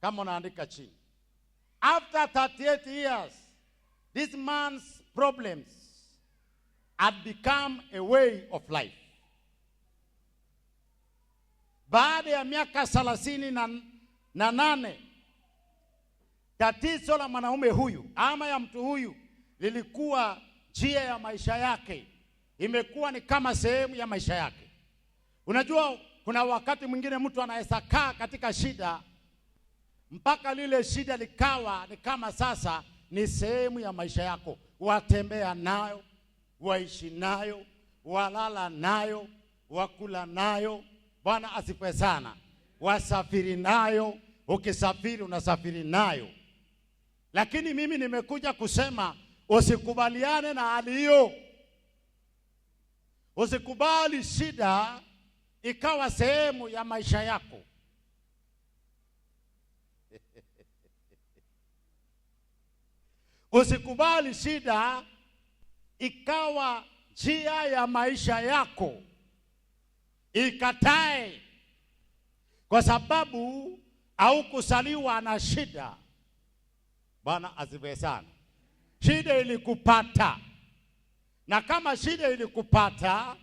kama unaandika chini. After 38 years, this man's problems had become a way of life. Baada ya miaka 38, tatizo la mwanaume huyu ama ya mtu huyu lilikuwa njia ya maisha yake. Imekuwa ni kama sehemu ya maisha yake. Unajua kuna wakati mwingine mtu anaweza kaa katika shida mpaka lile shida likawa ni kama sasa ni sehemu ya maisha yako. Watembea nayo, waishi nayo, walala nayo, wakula nayo. Bwana asifiwe sana. Wasafiri nayo, ukisafiri unasafiri nayo. Lakini mimi nimekuja kusema usikubaliane na hali hiyo. Usikubali shida ikawa sehemu ya maisha yako. Usikubali shida ikawa njia ya maisha yako. Ikatae, kwa sababu haukusaliwa na shida. Bwana asifiwe sana. Shida ilikupata. Na kama shida ilikupata,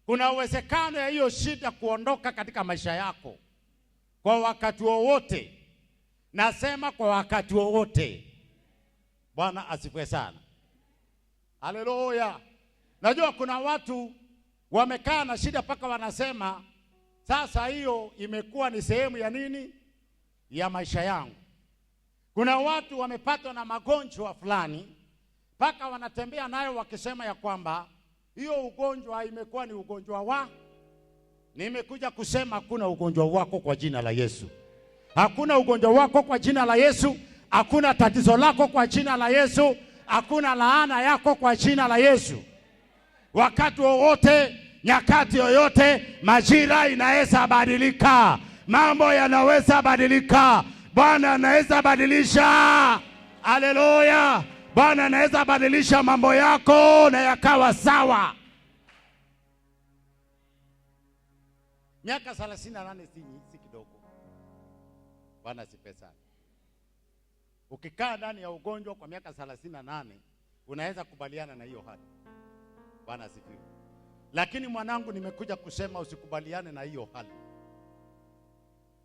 kuna uwezekano ya hiyo shida kuondoka katika maisha yako kwa wakati wowote. Nasema kwa wakati wowote. Bwana asifiwe sana. Haleluya. Najua kuna watu wamekaa na shida paka wanasema sasa hiyo imekuwa ni sehemu ya nini? Ya maisha yangu. Kuna watu wamepatwa na magonjwa fulani paka wanatembea nayo wakisema ya kwamba hiyo ugonjwa imekuwa ni ugonjwa wa. Nimekuja kusema hakuna ugonjwa wako kwa jina la Yesu. Hakuna ugonjwa wako kwa jina la Yesu. Hakuna tatizo lako kwa jina la Yesu. Hakuna laana yako kwa jina la Yesu. Wakati wowote, nyakati yoyote, majira inaweza badilika. Mambo yanaweza badilika. Bwana anaweza badilisha. Haleluya. Bwana anaweza badilisha mambo yako na yakawa sawa. Miaka 38 si kidogo. Bwana asifiwe sana. Ukikaa ndani ya ugonjwa kwa miaka 38, unaweza kubaliana na hiyo hali. Bwana asifiwe. Lakini mwanangu, nimekuja kusema usikubaliane na hiyo hali.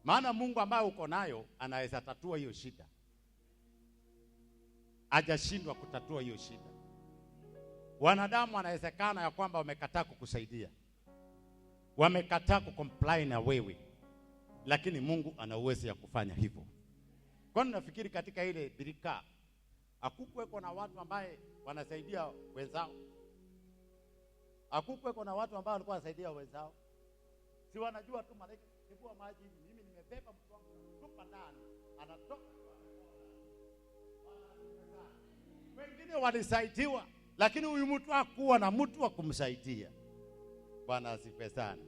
Maana Mungu ambaye uko nayo anaweza tatua hiyo shida. Hajashindwa kutatua hiyo shida. Wanadamu wanawezekana ya kwamba wamekataa kukusaidia. Wamekataa kucomply na wewe. Lakini Mungu ana uwezo ya kufanya hivyo. Kwani nafikiri katika ile birika hakukuweko na watu ambaye wanasaidia wenzao? Hakukuweko na watu ambao walikuwa wanasaidia wenzao? Si wanajua tu malaika kibua maji, mimi nimebeba mtu wangu tupa ndani, anatoka. Wengine walisaidiwa, lakini huyu mtu hakuwa na mtu wa kumsaidia. Bwana asifiwe sana.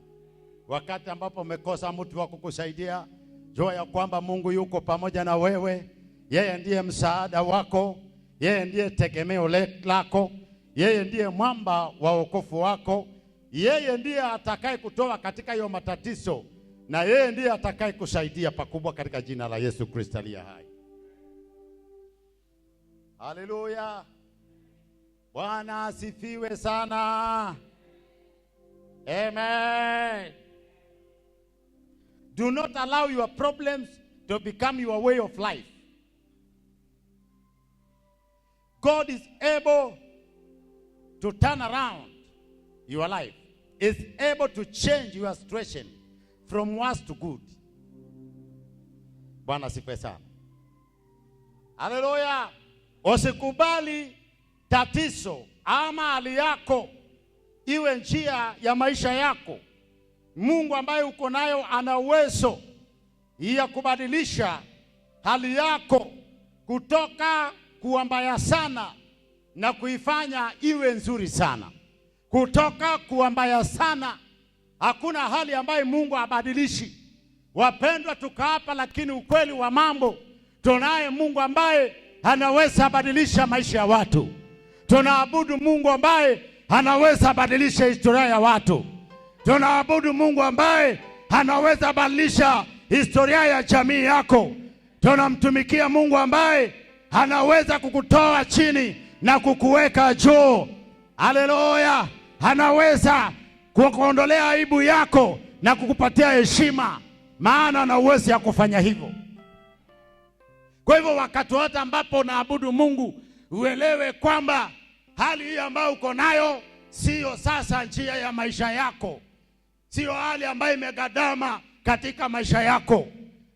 Wakati ambapo umekosa mtu wa kukusaidia, jua ya kwamba Mungu yuko pamoja na wewe. Yeye ndiye msaada wako, yeye ndiye tegemeo lako, yeye ndiye mwamba wa wokovu wako, yeye ndiye atakaye kutoa katika hiyo matatizo, na yeye ndiye atakaye kusaidia pakubwa katika jina la Yesu Kristo aliye hai. Haleluya. Bwana asifiwe sana. Amen. Do not allow your problems to become your way of life. God is able to turn around your life. Is able to change your situation from worse to good. Bwana asifiwe sana. Haleluya. Usikubali tatizo ama hali yako iwe njia ya maisha yako. Mungu ambaye uko nayo ana uwezo ya kubadilisha hali yako kutoka kuwa mbaya sana na kuifanya iwe nzuri sana. Kutoka kuwa mbaya sana, hakuna hali ambayo Mungu abadilishi. Wapendwa, tukaapa, lakini ukweli wa mambo, tunaye Mungu ambaye anaweza badilisha maisha ya watu. Tunaabudu Mungu ambaye anaweza badilisha historia ya watu. Tunaabudu Mungu ambaye anaweza badilisha historia ya jamii yako. tunamtumikia Mungu ambaye anaweza kukutoa chini na kukuweka juu. Haleluya! Anaweza kukuondolea aibu yako na kukupatia heshima, maana ana uwezo ya kufanya hivyo. Kwa hivyo wakati wote ambapo unaabudu Mungu, uelewe kwamba hali hii ambayo uko nayo sio sasa njia ya maisha yako, sio hali ambayo imegandama katika maisha yako.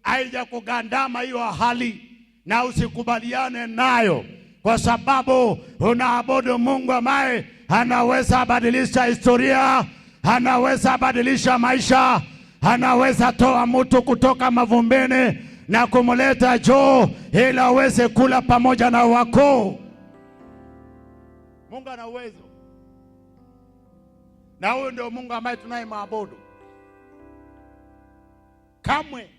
Haija kugandama hiyo hali, na usikubaliane nayo, kwa sababu unaabudu Mungu ambaye anaweza badilisha historia, anaweza badilisha maisha, anaweza toa mtu kutoka mavumbini na kumleta juu ili aweze kula pamoja na wako. Mungu ana uwezo, na huyo ndio Mungu ambaye tunayemwabudu. Kamwe,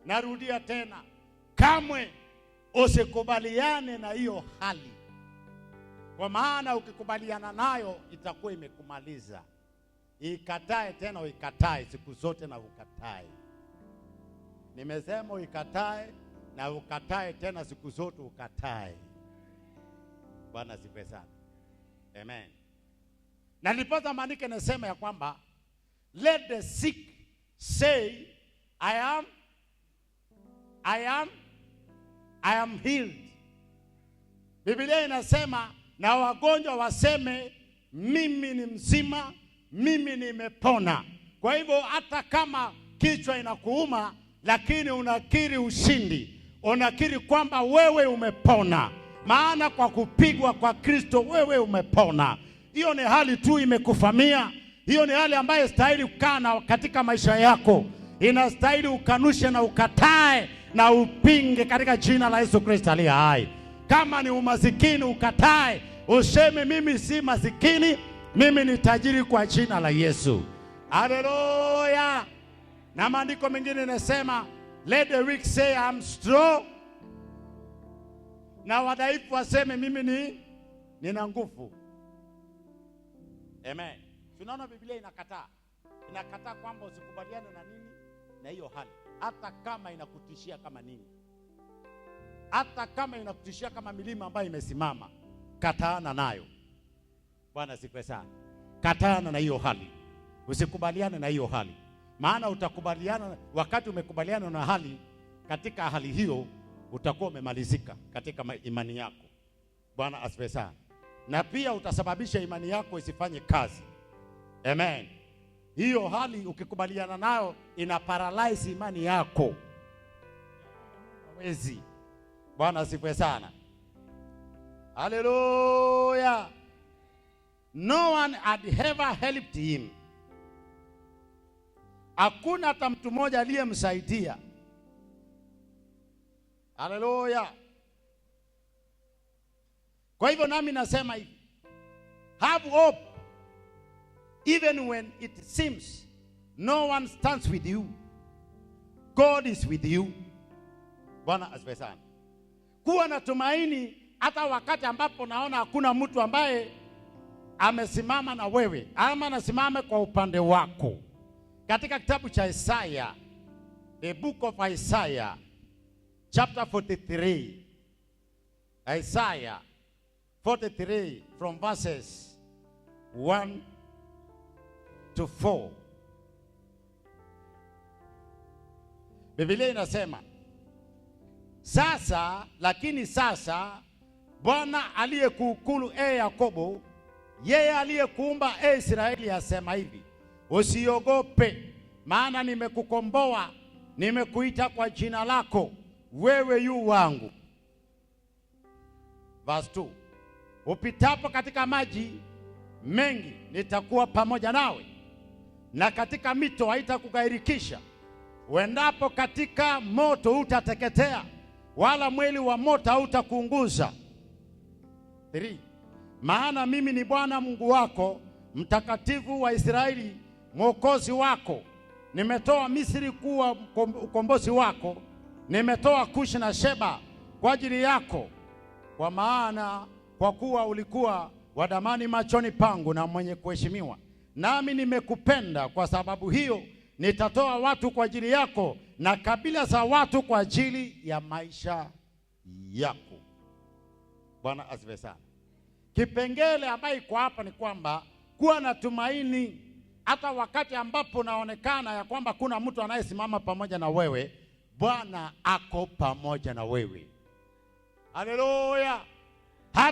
narudia tena, kamwe usikubaliane na hiyo hali, kwa maana ukikubaliana nayo itakuwa imekumaliza. Ikatae tena, uikatae siku zote na ukatae. Nimesema uikatae na ukatae tena siku zote, ukatae. Bwana asifiwe sana. Amen. Na nilipoza maandiko nasema ya kwamba let the sick say I am healed. Biblia inasema na wagonjwa waseme mimi ni mzima, mimi nimepona. Kwa hivyo hata kama kichwa inakuuma, lakini unakiri ushindi, unakiri kwamba wewe umepona, maana kwa kupigwa kwa Kristo wewe umepona. Hiyo ni hali tu imekufamia. Hiyo ni hali ambayo stahili kukaa katika maisha yako. Inastahili ukanushe na ukatae na upinge katika jina la Yesu Kristo aliye hai. Kama ni umasikini, ukatae, useme mimi si masikini, mimi ni tajiri kwa jina la Yesu. Haleluya. Na maandiko mengine yanasema let the weak say I'm strong, na wadhaifu waseme mimi nina nguvu. Amen. Tunaona Biblia inakataa kwamba usikubaliane na nini, na hiyo hali, hata kama inakutishia kama nini, hata kama inakutishia kama milima ambayo imesimama, kataana nayo. Bwana asifiwe sana. Kataana na hiyo hali, usikubaliane na hiyo hali, maana utakubaliana, wakati umekubaliana na hali, katika hali hiyo utakuwa umemalizika katika imani yako. Bwana asifiwe sana. Na pia utasababisha imani yako isifanye kazi. Amen. Hiyo hali ukikubaliana nayo ina paralyze imani yako. Hawezi. Bwana asifiwe sana. Hallelujah. No one had ever helped him. Hakuna hata mtu mmoja aliyemsaidia. Hallelujah. Kwa hivyo nami nasema hivi, have hope even when it seems no one stands with you. God is with you. Bwana asifiwe sana. Kuwa na tumaini hata wakati ambapo naona hakuna mtu ambaye amesimama na wewe ama anasimama kwa upande wako. Katika kitabu cha Isaiah, the book of Isaiah, chapter 43. Isaiah 43 from verses 1 to 4. Biblia inasema, lakini sasa Bwana aliyekuukulu Yakobo, yeye aliyekuumba Israeli asema hivi, usiogope, maana nimekukomboa, nimekuita kwa jina lako, wewe yu wangu. Verse 2. Upitapo katika maji mengi nitakuwa pamoja nawe, na katika mito haitakughirikisha. Uendapo katika moto hutateketea, wala mweli wa moto hautakuunguza. 3. Maana mimi ni Bwana Mungu wako, mtakatifu wa Israeli, mwokozi wako. Nimetoa Misri kuwa ukombozi wako, nimetoa Kushi na Sheba kwa ajili yako, kwa kuwa ulikuwa wa damani machoni pangu na mwenye kuheshimiwa. Nami nimekupenda, kwa sababu hiyo nitatoa watu kwa ajili yako na kabila za watu kwa ajili ya maisha yako. Bwana asifiwe sana. Kipengele ambayo iko hapa ni kwamba kuwa na tumaini hata wakati ambapo unaonekana ya kwamba kuna mtu anayesimama pamoja na wewe. Bwana ako pamoja na wewe. Haleluya. Hata